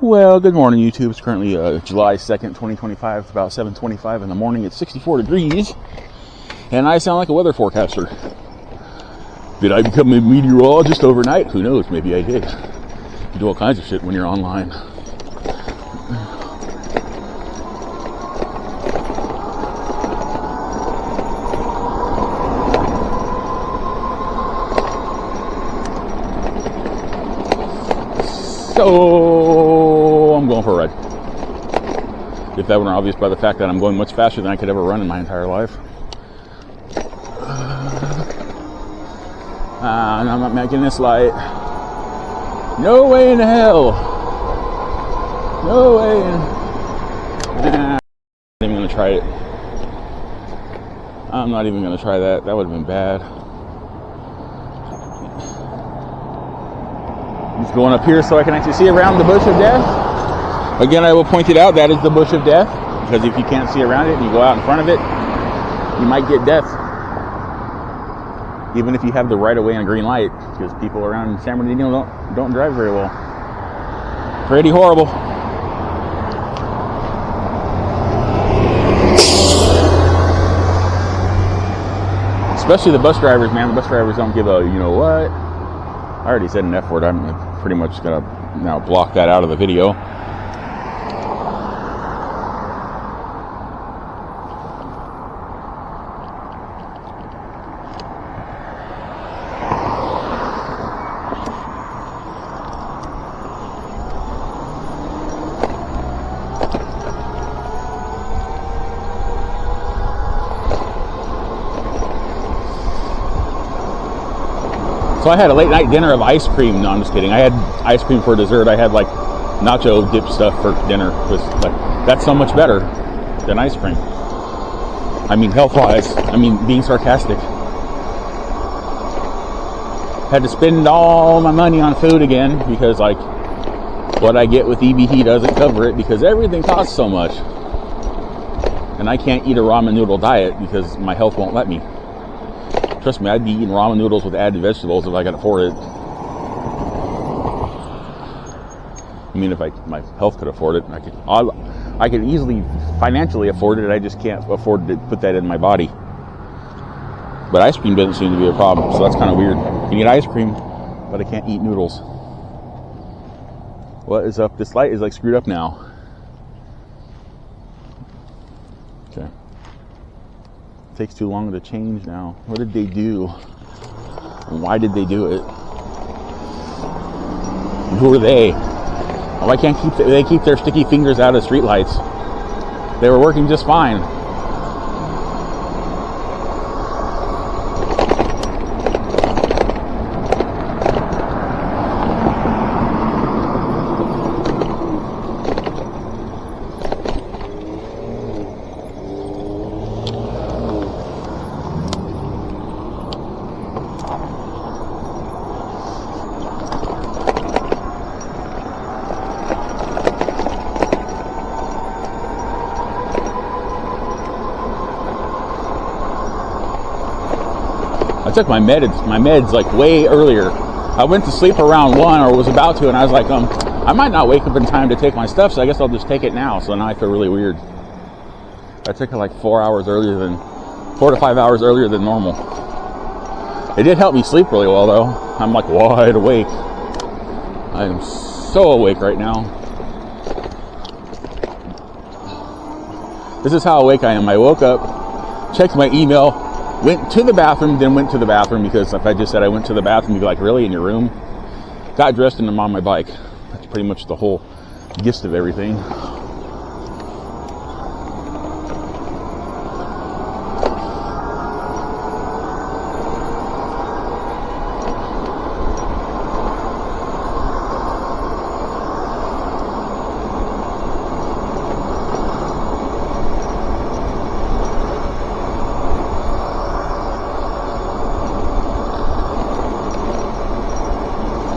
Well, good morning, YouTube. It's currently July 2nd, 2025. It's about 7:25 in the morning. It's 64 degrees, and I sound like a weather forecaster. Did I become a meteorologist overnight? Who knows? Maybe I did. You do all kinds of shit when you're online. So I'm going for a ride. If that weren't obvious by the fact that I'm going much faster than I could ever run in my entire life. And I'm not making this light. No way in hell. No way in... I'm not even going to try it. I'm not even going to try that. That would have been bad. Just going up here so I can actually see around the bush of death. Again, I will point it out, that is the bush of death. Because if you can't see around it and you go out in front of it, you might get death. Even if you have the right of way and green light. Because people around San Bernardino don't drive very well. Pretty horrible. Especially the bus drivers, man. The bus drivers don't give a, you know what? I already said an F word. I'm pretty much going to now block that out of the video. So I had a late night dinner of ice cream. No, I'm just kidding. I had ice cream for dessert. I had like nacho dip stuff for dinner. That's so much better than ice cream. I mean, health-wise. I mean, being sarcastic. Had to spend all my money on food again because like what I get with ebike doesn't cover it because everything costs so much. And I can't eat a ramen noodle diet because my health won't let me. Trust me, I'd be eating ramen noodles with added vegetables if I could afford it. I mean, if my health could afford it, I could easily financially afford it. I just can't afford to put that in my body. But ice cream doesn't seem to be a problem, so that's kind of weird. I can eat ice cream, but I can't eat noodles. What is up? This light is like screwed up now. Okay. Takes too long to change now. What did they do? Why did they do it? Who are they? Why can't they keep their sticky fingers out of streetlights? They were working just fine. I took my meds like way earlier. I went to sleep around 1 or was about to, and I was like, I might not wake up in time to take my stuff, so I guess I'll just take it now. So now I feel really weird. I took it like 4 to 5 hours earlier than normal. It did help me sleep really well though. I'm like wide awake. I am so awake right now. This is how awake I am. I woke up, checked my email, went to the bathroom, then went to the bathroom because if I just said I went to the bathroom, you'd be like, really, in your room? Got dressed and I'm on my bike. That's pretty much the whole gist of everything.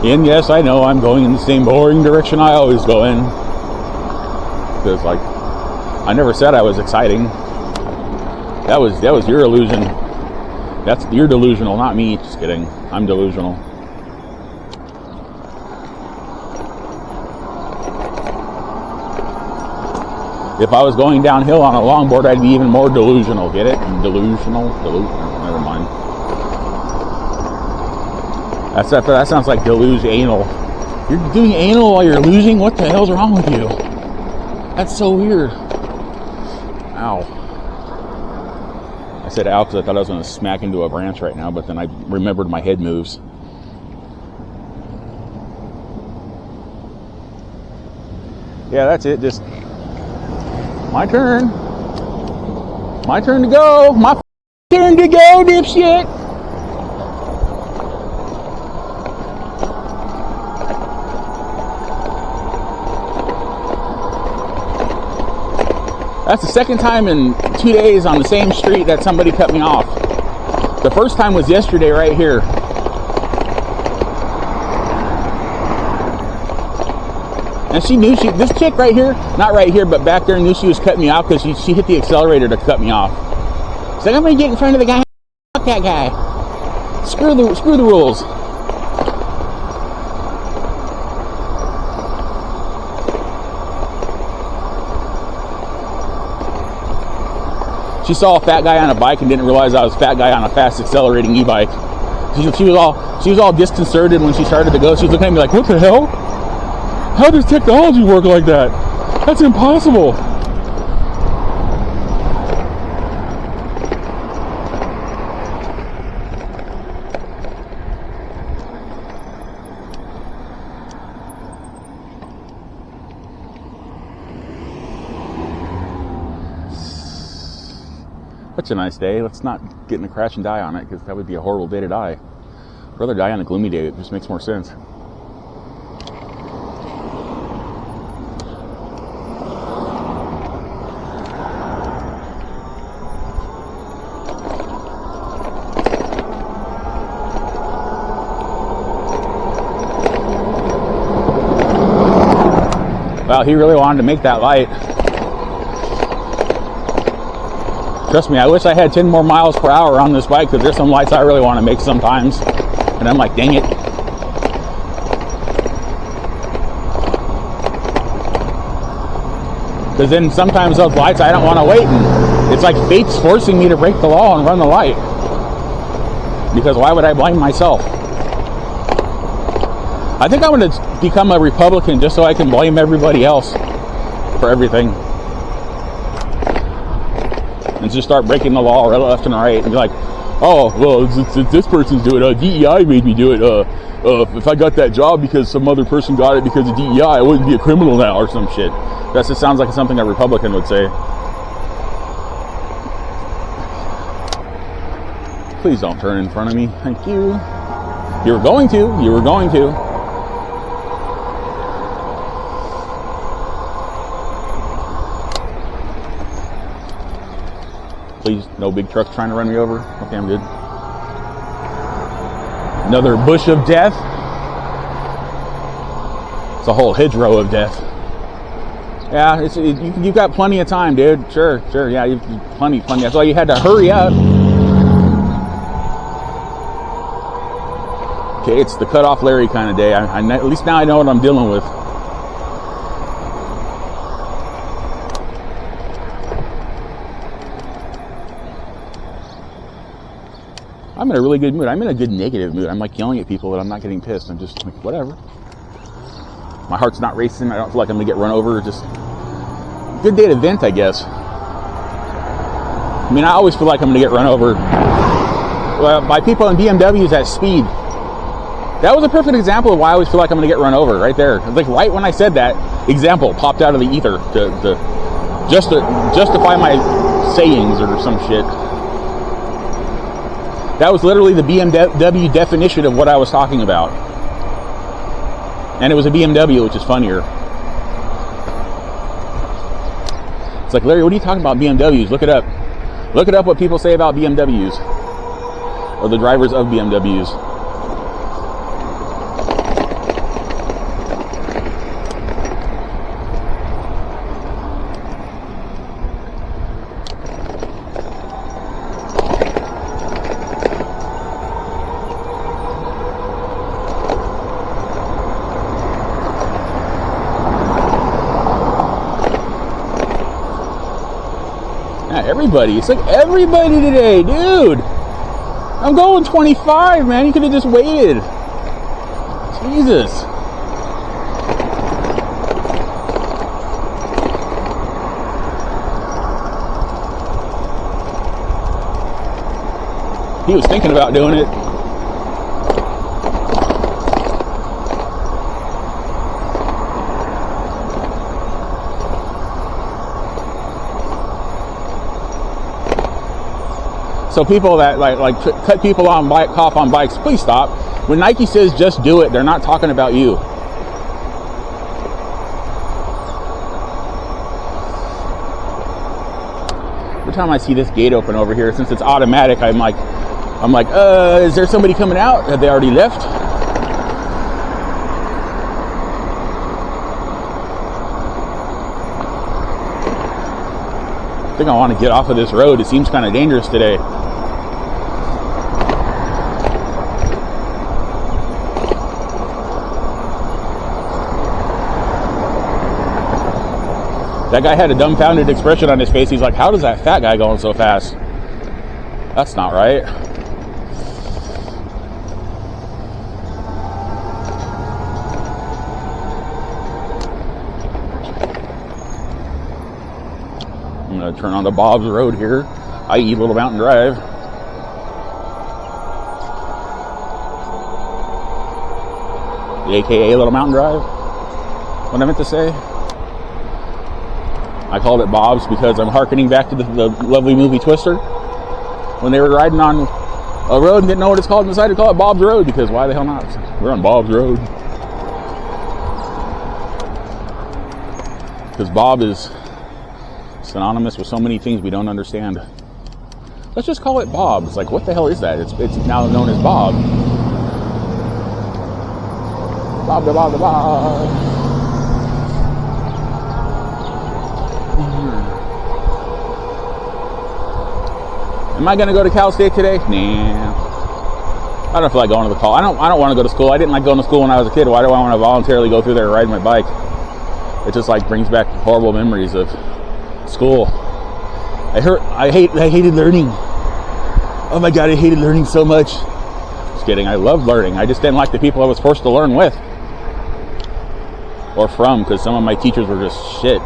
And yes, I know I'm going in the same boring direction I always go in. Because like, I never said I was exciting. That was your illusion. You're delusional, not me. Just kidding. I'm delusional. If I was going downhill on a longboard, I'd be even more delusional. Get it? Delusional. Never mind. That sounds like deluge anal. You're doing anal while you're losing? What the hell's wrong with you? That's so weird. Ow. I said ow because I thought I was going to smack into a branch right now, but then I remembered my head moves. Yeah, that's it. Just my turn. My turn to go. My turn to go, dipshit. That's the second time in 2 days on the same street that somebody cut me off. The first time was yesterday right here. And she knew this chick right here, not right here, but back there, knew she was cutting me off because she hit the accelerator to cut me off. She's like, I'm gonna get in front of the guy. Fuck that guy. Screw the rules. She saw a fat guy on a bike and didn't realize I was a fat guy on a fast accelerating e-bike. She was all disconcerted when she started to go. She was looking at me like, what the hell? How does technology work like that? That's impossible. Such a nice day. Let's not get in a crash and die on it, because that would be a horrible day to die. I'd rather die on a gloomy day. It just makes more sense. Wow, he really wanted to make that light. Trust me, I wish I had 10 more miles per hour on this bike, because there's some lights I really want to make sometimes. And I'm like, dang it. Because then sometimes those lights, I don't want to wait. And it's like fate's forcing me to break the law and run the light. Because why would I blame myself? I think I'm going to become a Republican just so I can blame everybody else for everything. And just start breaking the law left and right and be like, oh, well, it's this person's doing it. DEI made me do it. If I got that job because some other person got it because of DEI, I wouldn't be a criminal now or some shit. That just sounds like something a Republican would say. Please don't turn in front of me. Thank you. You were going to. You were going to. Please, no big trucks trying to run me over. Okay, I'm good. Another bush of death. It's a whole hedgerow of death. Yeah, you've got plenty of time, dude. Sure. Yeah, you've plenty. That's why you had to hurry up. Okay, it's the cut off Larry kind of day. At least now I know what I'm dealing with. I'm in a really good mood. I'm in a good negative mood. I'm like yelling at people, but I'm not getting pissed. I'm just like, whatever. My heart's not racing. I don't feel like I'm gonna get run over. Just good day to vent, I guess. I mean, I always feel like I'm gonna get run over by people in BMWs at speed. That was a perfect example of why I always feel like I'm gonna get run over. Right there, like right when I said that, example popped out of the ether to justify my sayings or some shit. That was literally the BMW definition of what I was talking about. And it was a BMW, which is funnier. It's like, Larry, what are you talking about BMWs? Look it up. Look it up what people say about BMWs. Or the drivers of BMWs. everybody. It's like everybody today, dude. I'm going 25, man. You could have just waited. Jesus. He was thinking about doing it. So people that like cut people on off on bikes, please stop. When Nike says just do it, they're not talking about you. Every time I see this gate open over here, since it's automatic, I'm like, is there somebody coming out? Have they already left? I think I want to get off of this road. It seems kind of dangerous today. That guy had a dumbfounded expression on his face. He's like, how does that fat guy going so fast? That's not right. I'm going to turn onto Bob's Road here, i.e. Little Mountain Drive. The AKA Little Mountain Drive. What I meant to say? I called it Bob's because I'm hearkening back to the lovely movie Twister. When they were riding on a road and didn't know what it's called and decided to call it Bob's Road, because why the hell not? We're on Bob's Road. Because Bob is synonymous with so many things we don't understand. Let's just call it Bob. It's like, what the hell is that? It's now known as Bob. Bob da Bob da Bob. Am I gonna go to Cal State today? Nah. I don't feel like going to the call. I don't want to go to school. I didn't like going to school when I was a kid. Why do I want to voluntarily go through there and ride my bike? It just like brings back horrible memories of school. I hated learning. Oh my god, I hated learning so much. Just kidding. I loved learning. I just didn't like the people I was forced to learn with or from, because some of my teachers were just shit.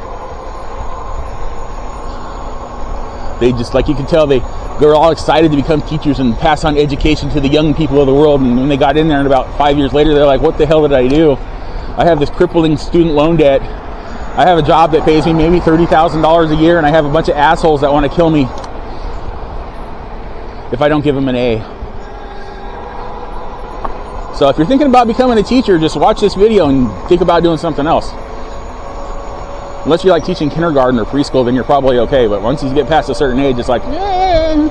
They just, like, you can tell they were all excited to become teachers and pass on education to the young people of the world. And when they got in there, and about 5 years later, they're like, what the hell did I do? I have this crippling student loan debt. I have a job that pays me maybe $30,000 a year, and I have a bunch of assholes that want to kill me if I don't give them an A. So if you're thinking about becoming a teacher, just watch this video and think about doing something else. Unless you like teaching kindergarten or preschool, then you're probably okay. But once you get past a certain age, it's like, I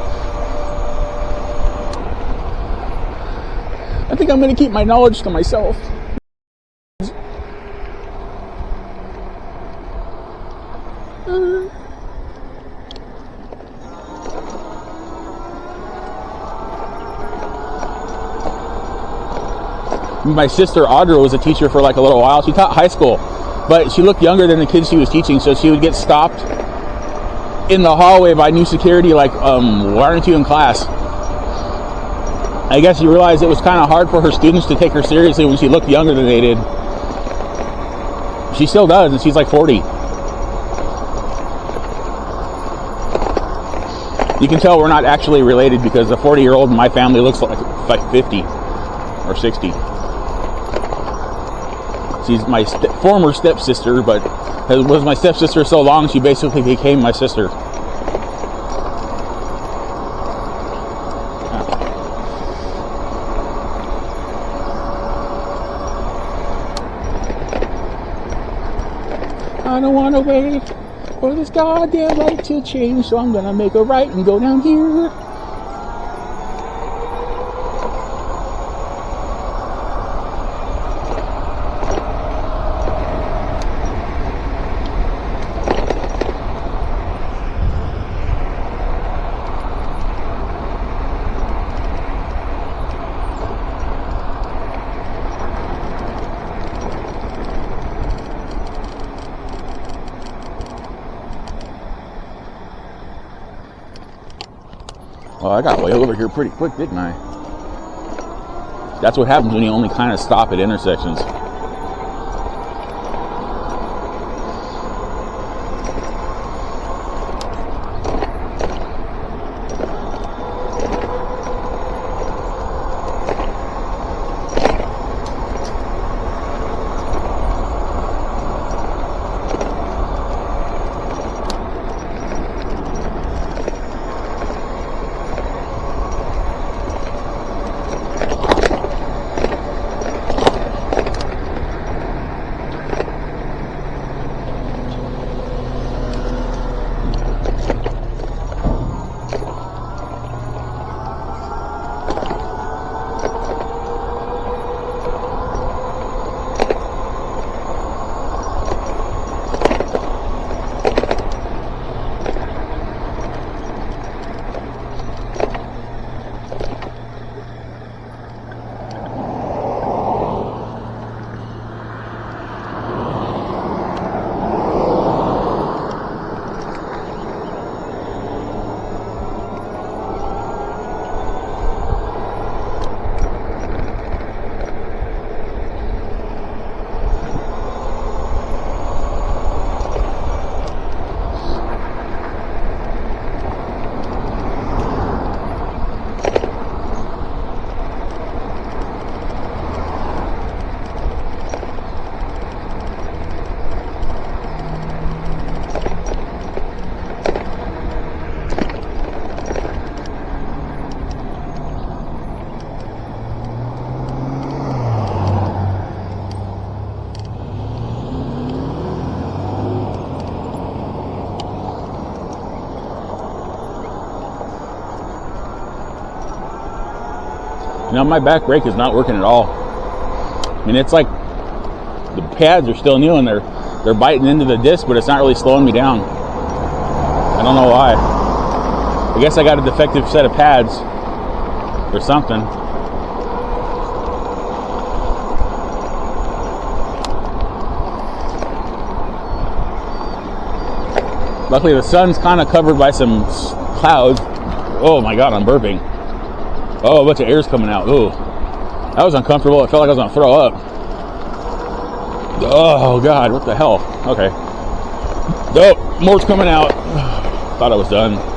think I'm going to keep my knowledge to myself. My sister Audra was a teacher for like a little while. She taught high school, but she looked younger than the kids she was teaching, so she would get stopped in the hallway by new security, like, why aren't you in class? I guess she realized it was kind of hard for her students to take her seriously when she looked younger than they did. She still does, and she's like 40. You can tell we're not actually related because a 40-year-old in my family looks like 50 or 60. She's my former stepsister, but was my stepsister so long she basically became my sister. I don't want to wait for this goddamn light to change, so I'm gonna make a right and go down here. Oh, I got way over here pretty quick, didn't I? That's what happens when you only kind of stop at intersections. You know, my back brake is not working at all. I mean, it's like the pads are still new and they're biting into the disc, but it's not really slowing me down. I don't know why. I guess I got a defective set of pads or something. Luckily, the sun's kind of covered by some clouds. Oh my God, I'm burping. Oh, a bunch of air's coming out. Ooh, that was uncomfortable. It felt like I was gonna throw up. Oh God, what the hell? Okay. Oh, more's coming out. Thought I was done.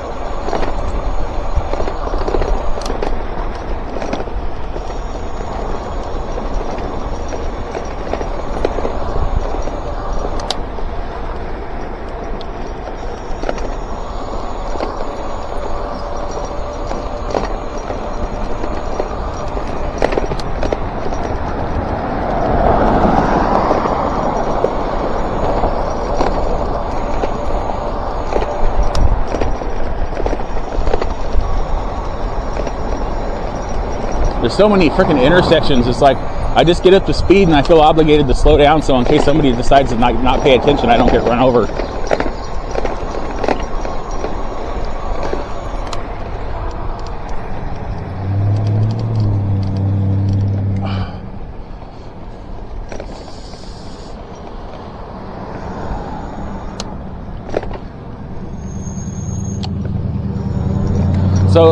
There's so many freaking intersections. It's like I just get up to speed and I feel obligated to slow down, so in case somebody decides to not pay attention, I don't get run over.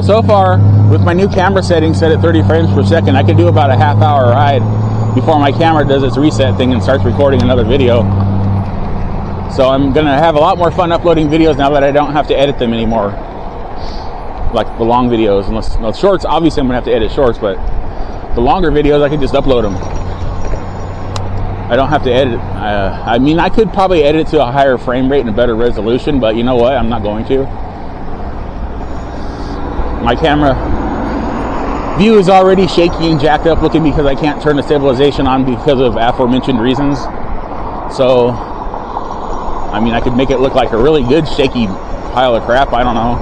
So far, with my new camera setting set at 30 frames per second, I can do about a half-hour ride before my camera does its reset thing and starts recording another video. So I'm going to have a lot more fun uploading videos now that I don't have to edit them anymore. Like the long videos. Unless, no, shorts, obviously I'm going to have to edit shorts, but the longer videos, I can just upload them. I don't have to edit. I mean, I could probably edit to a higher frame rate and a better resolution, but you know what? I'm not going to. My camera view is already shaky and jacked up looking because I can't turn the stabilization on because of aforementioned reasons. So, I mean, I could make it look like a really good shaky pile of crap. I don't know.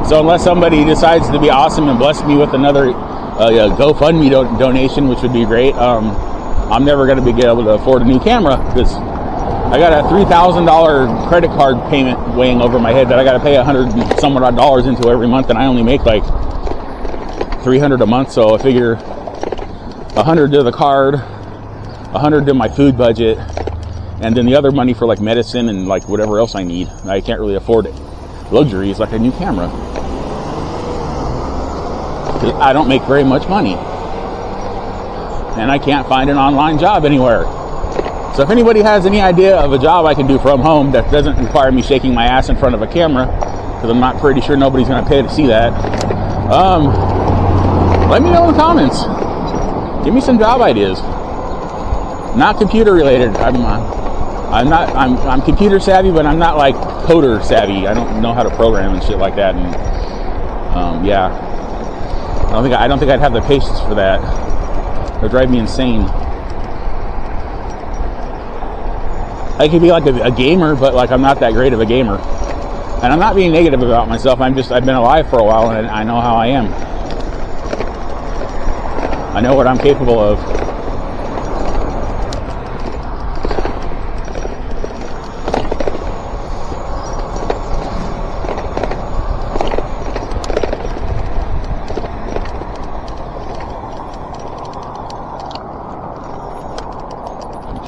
So unless somebody decides to be awesome and bless me with another GoFundMe donation, which would be great, I'm never going to be able to afford a new camera because I got a $3,000 credit card payment weighing over my head that I got to pay $100 and some odd dollars into every month, and I only make like $300 a month. So I figure 100 to the card, 100 to my food budget, and then the other money for like medicine and like whatever else I need. I can't really afford luxuries like a new camera. I don't make very much money, and I can't find an online job anywhere. So if anybody has any idea of a job I can do from home that doesn't require me shaking my ass in front of a camera, because I'm not pretty sure nobody's going to pay to see that, let me know in the comments. Give me some job ideas. Not computer related. I'm computer savvy, but I'm not like coder savvy. I don't know how to program and shit like that. And yeah, I don't think I'd have the patience for that. It would drive me insane. I could be like a gamer, but like I'm not that great of a gamer. And I'm not being negative about myself. I've been alive for a while, and I know how I am. I know what I'm capable of.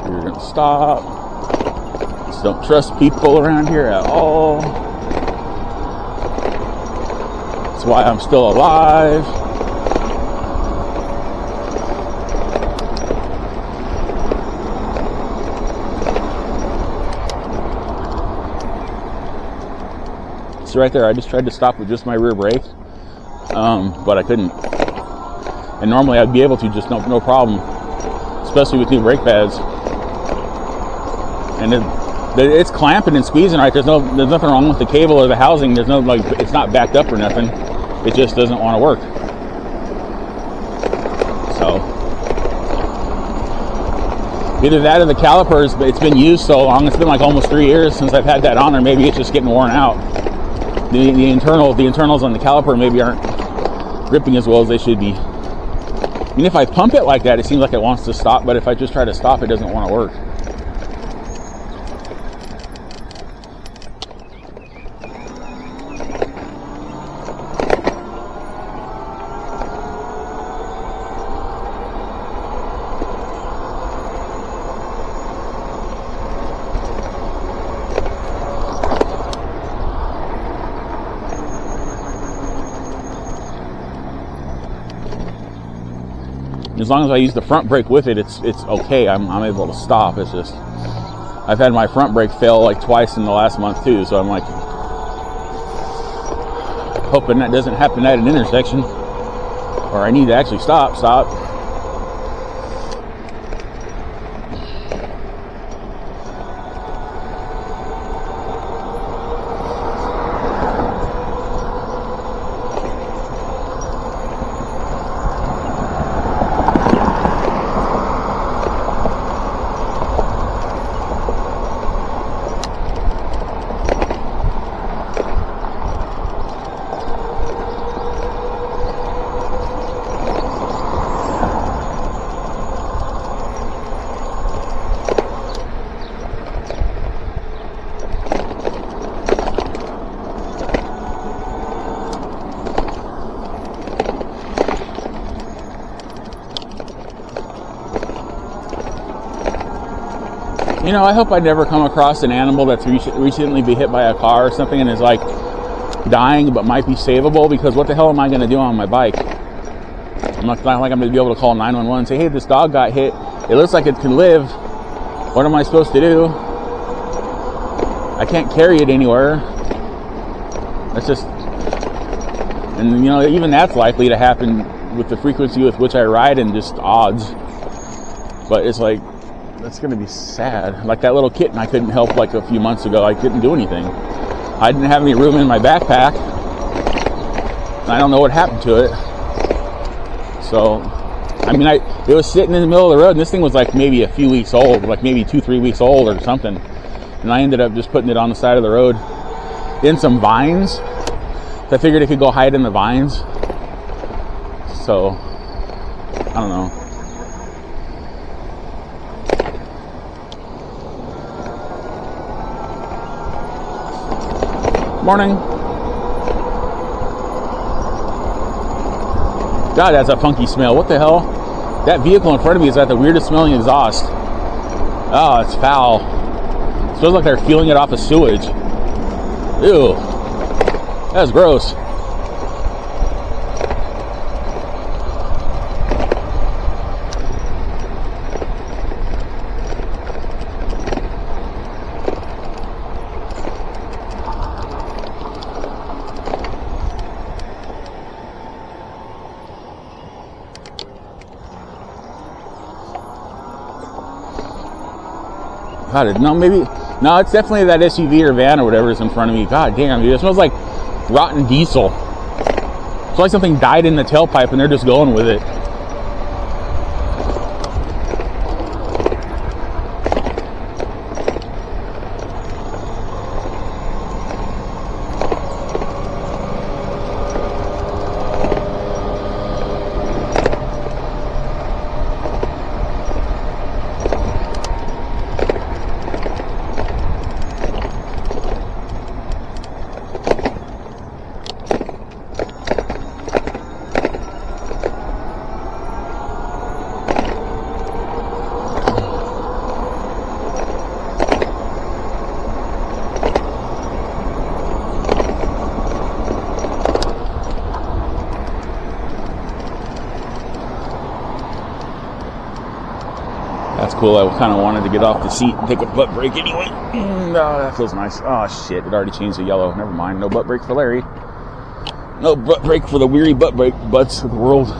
You're gonna stop. Just don't trust people around here at all. That's why I'm still alive. See right there, I just tried to stop with just my rear brake, but I couldn't. And normally I'd be able to, just no problem, especially with new brake pads. And it's clamping and squeezing right. There's nothing wrong with the cable or the housing. There's no, like, it's not backed up or nothing. It just doesn't want to work. So either that or the calipers, but it's been used so long. It's been like almost 3 years since I've had that on there. Maybe it's just getting worn out. The internals on the caliper maybe aren't gripping as well as they should be. I mean, if I pump it like that, it seems like it wants to stop, but if I just try to stop, it doesn't want to work. As long as I use the front brake with it, it's okay. I'm able to stop. It's just I've had my front brake fail like twice in the last month too, so I'm like hoping that doesn't happen at an intersection, or I need to actually stop. You know, I hope I never come across an animal that's recently been hit by a car or something and is like dying but might be savable, because what the hell am I going to do on my bike? I'm not like I'm going to be able to call 911 and say, hey, this dog got hit. It looks like it can live. What am I supposed to do? I can't carry it anywhere. That's just, and you know, even that's likely to happen with the frequency with which I ride and just odds. But it's like, that's going to be sad. Like that little kitten I couldn't help like a few months ago. I couldn't do anything. I didn't have any room in my backpack. And I don't know what happened to it. So, I mean, it was sitting in the middle of the road, and this thing was like maybe a few weeks old, like maybe 2-3 weeks old or something. And I ended up just putting it on the side of the road in some vines. I figured it could go hide in the vines. So, I don't know. Morning. God, that's a funky smell. What the hell? That vehicle in front of me has got the weirdest smelling exhaust. Oh, it's foul. It smells like they're fueling it off of sewage. Ew. That's gross. God, no, maybe, no, it's definitely that SUV or van or whatever is in front of me. God damn, dude, it smells like rotten diesel. It's like something died in the tailpipe and they're just going with it. That's cool. I kind of wanted to get off the seat and take a butt brake anyway. Oh, that feels nice. Oh, shit. It already changed to yellow. Never mind. No butt brake for Larry. No butt brake for the weary butts of the world.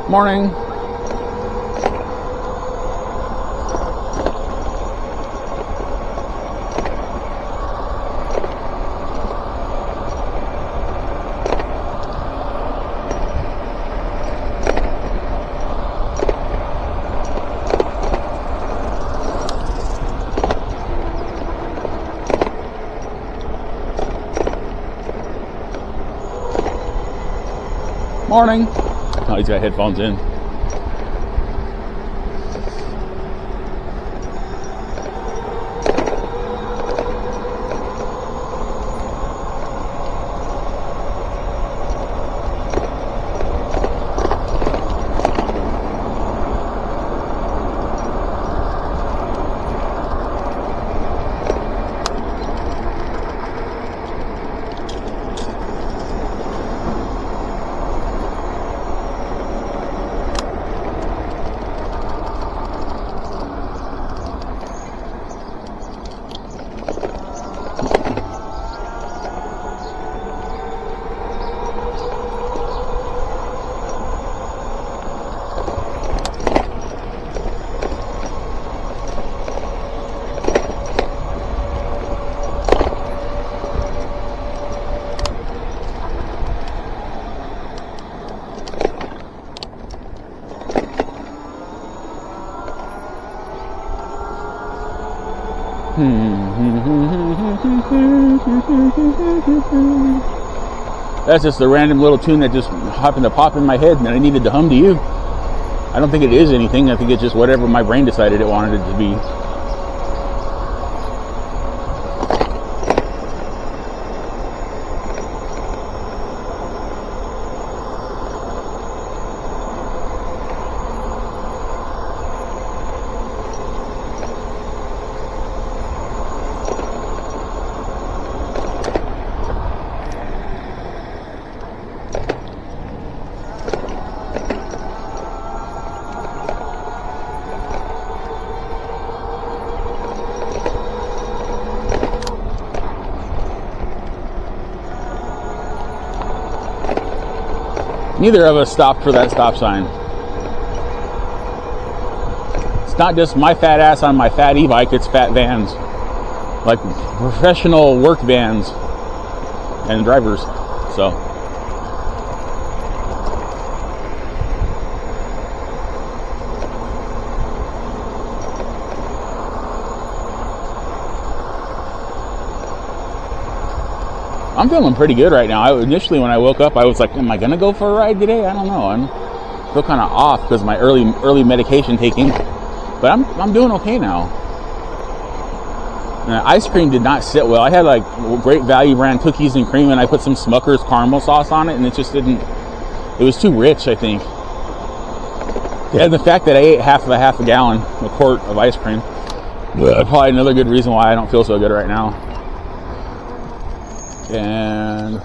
Morning. Morning. Oh, he's got headphones in. That's just a random little tune that just happened to pop in my head and I needed to hum to you. I don't think it is anything. I think it's just whatever my brain decided it wanted it to be. Neither of us stopped for that stop sign. It's not just my fat ass on my fat e-bike, it's fat vans. Like professional work vans and drivers. So I'm feeling pretty good right now. Initially when I woke up, I was like, am I gonna go for a ride today? I don't know. I feel kind of off because of my early medication taking, but I'm doing okay now. And ice cream did not sit well. I had like Great Value brand cookies and cream, and I put some Smucker's caramel sauce on it, and it just didn't. It was too rich, I think. And the fact that I ate half a gallon, a quart of ice cream, probably another good reason why I don't feel so good right now. And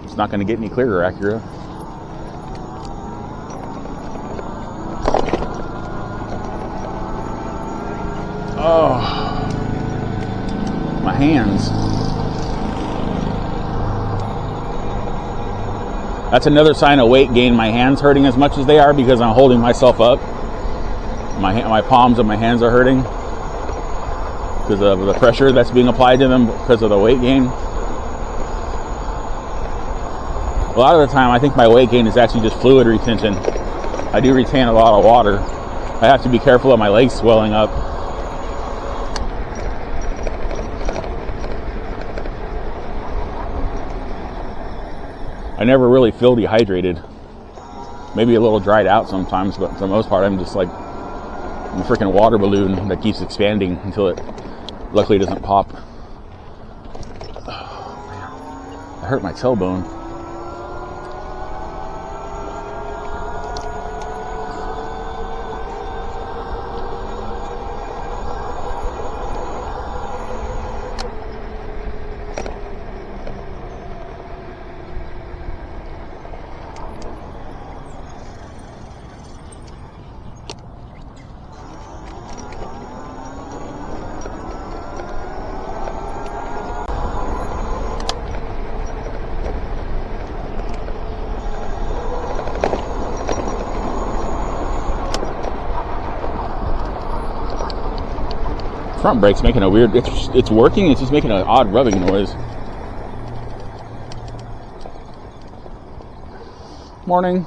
it's not going to get any clearer, Acura. Oh, my hands. That's another sign of weight gain. My hands hurting as much as they are because I'm holding myself up. My palms and my hands are hurting because of the pressure that's being applied to them because of the weight gain. A lot of the time, I think my weight gain is actually just fluid retention. I do retain a lot of water. I have to be careful of my legs swelling up. I never really feel dehydrated. Maybe a little dried out sometimes, but for the most part, I'm just like a freaking water balloon that keeps expanding until it luckily doesn't pop. Oh, man. I hurt my tailbone. Front brake's making a weird, it's working, it's just making an odd rubbing noise. Morning.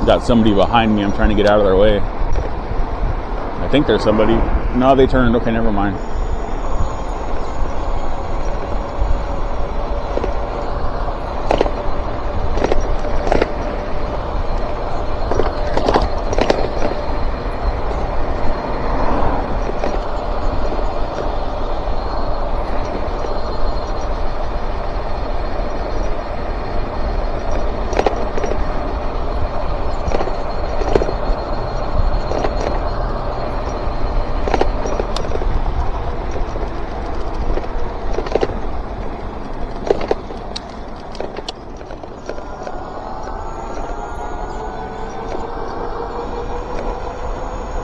Got somebody behind me. I'm trying to get out of their way. I think there's somebody. No, they turned. Okay, never mind.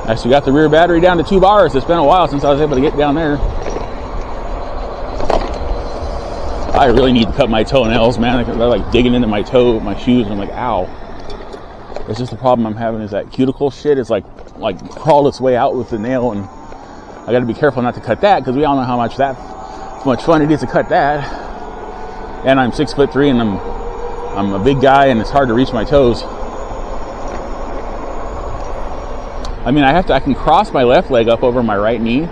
Actually got the rear battery down to 2 bars. It's been a while since I was able to get down there. I really need to cut my toenails, man. They're like digging into my toe, my shoes, and I'm like, ow. It's just the problem I'm having is that cuticle shit is like crawled its way out with the nail, and I got to be careful not to cut that because we all know how much fun it is to cut that. And I'm 6'3" and I'm a big guy, and it's hard to reach my toes. I mean, I can cross my left leg up over my right knee,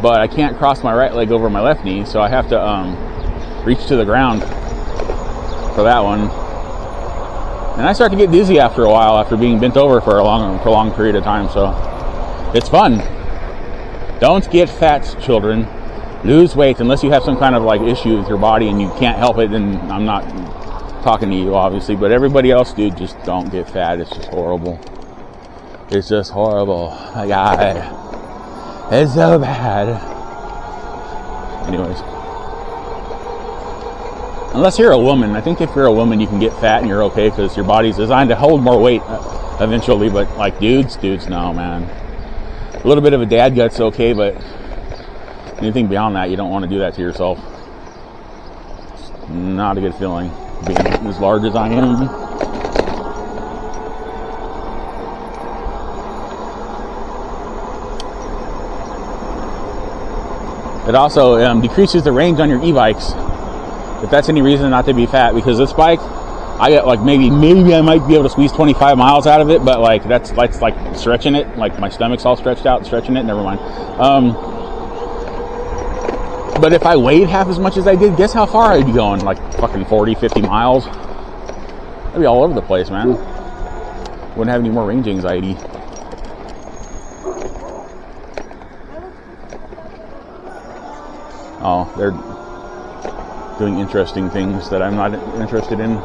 but I can't cross my right leg over my left knee, so I have to reach to the ground for that one. And I start to get dizzy after a while, after being bent over for a prolonged period of time, so it's fun. Don't get fat, children. Lose weight unless you have some kind of like issue with your body and you can't help it. And I'm not talking to you, obviously, but everybody else, dude, just don't get fat. It's just horrible. It's just horrible. My God, it's so bad. Anyways, unless you're a woman, I think if you're a woman, you can get fat and you're okay because your body's designed to hold more weight eventually. But like dudes, no, man. A little bit of a dad gut's okay, but anything beyond that, you don't want to do that to yourself. It's not a good feeling, being as large as I am. It also decreases the range on your e-bikes, if that's any reason not to be fat, because this bike, I got like maybe I might be able to squeeze 25 miles out of it, but like that's like stretching it, like my stomach's all stretched out, stretching it, never mind. But if I weighed half as much as I did, guess how far I'd be going? Like fucking 40, 50 miles. I'd be all over the place, man. Wouldn't have any more range anxiety. Oh, they're doing interesting things that I'm not interested in.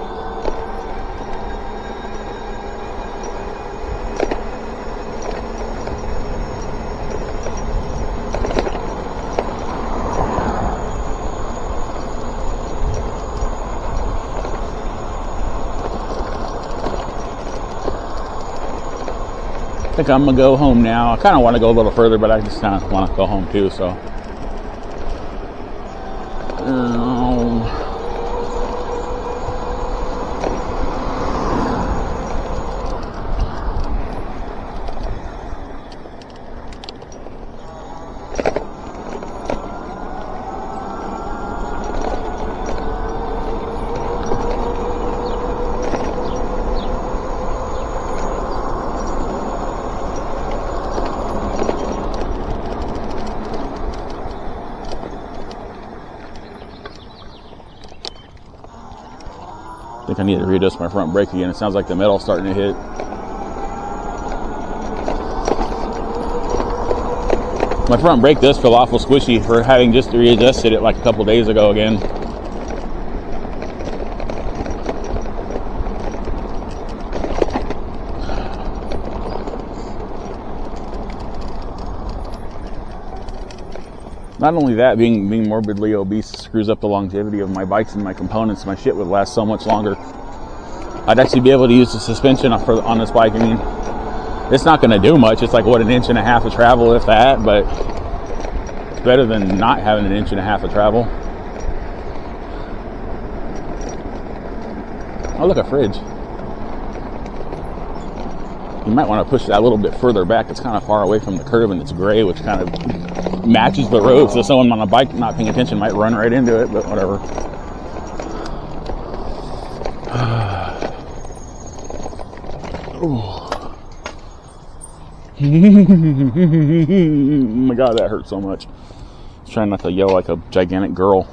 I think I'm gonna go home now. I kind of want to go a little further, but I just kind of want to go home too, so. I think I need to readjust my front brake again. It sounds like the metal's starting to hit. My front brake does feel awful squishy for having just readjusted it like a couple days ago again. Not only that, being morbidly obese screws up the longevity of my bikes and my components. My shit would last so much longer. I'd actually be able to use the suspension on this bike. I mean, it's not going to do much. It's like, what, 1.5 inches of travel, if that, but it's better than not having 1.5 inches of travel. Oh, look, a fridge. You might want to push that a little bit further back. It's kind of far away from the curb and it's gray, which kind of matches the road. So someone on a bike not paying attention might run right into it, but whatever. Oh my God, that hurt so much. I was trying not to yell like a gigantic girl.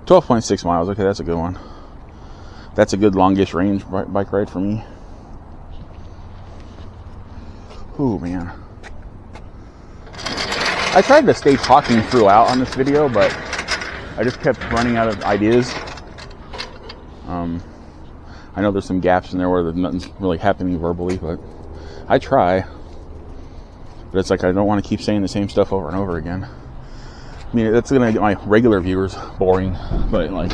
12.6 miles. Okay, that's a good one. That's a good longish range bike ride for me. Oh man. I tried to stay talking throughout on this video, but I just kept running out of ideas. I know there's some gaps in there where nothing's really happening verbally, but I try. But it's like I don't want to keep saying the same stuff over and over again. I mean, that's going to get my regular viewers boring, but like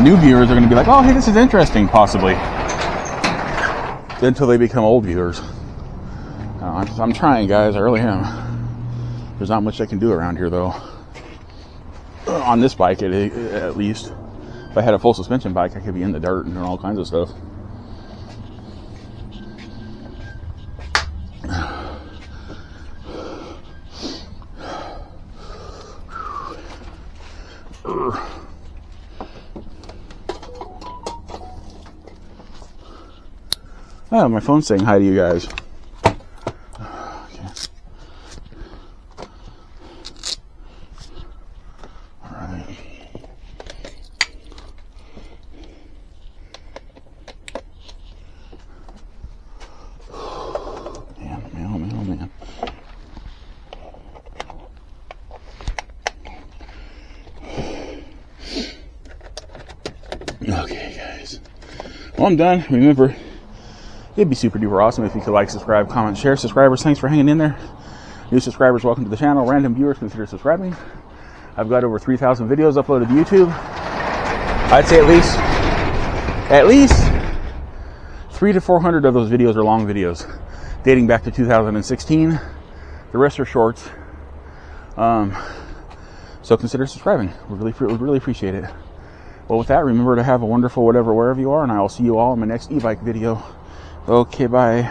new viewers are going to be like, oh, hey, this is interesting, possibly. Until they become old viewers. I'm trying, guys. I really am. There's not much I can do around here, though. On this bike, at least. If I had a full suspension bike, I could be in the dirt and doing all kinds of stuff. Oh, my phone's saying hi to you guys. Well, I'm done. Remember, it'd be super duper awesome if you could like, subscribe, comment, share. Subscribers, thanks for hanging in there. New subscribers, welcome to the channel. Random viewers, consider subscribing. I've got over 3,000 videos uploaded to YouTube. I'd say at least 300 to 400 of those videos are long videos, dating back to 2016. The rest are shorts. So consider subscribing. We really appreciate it. Well, with that, remember to have a wonderful whatever, wherever you are, and I will see you all in my next e-bike video. Okay, bye.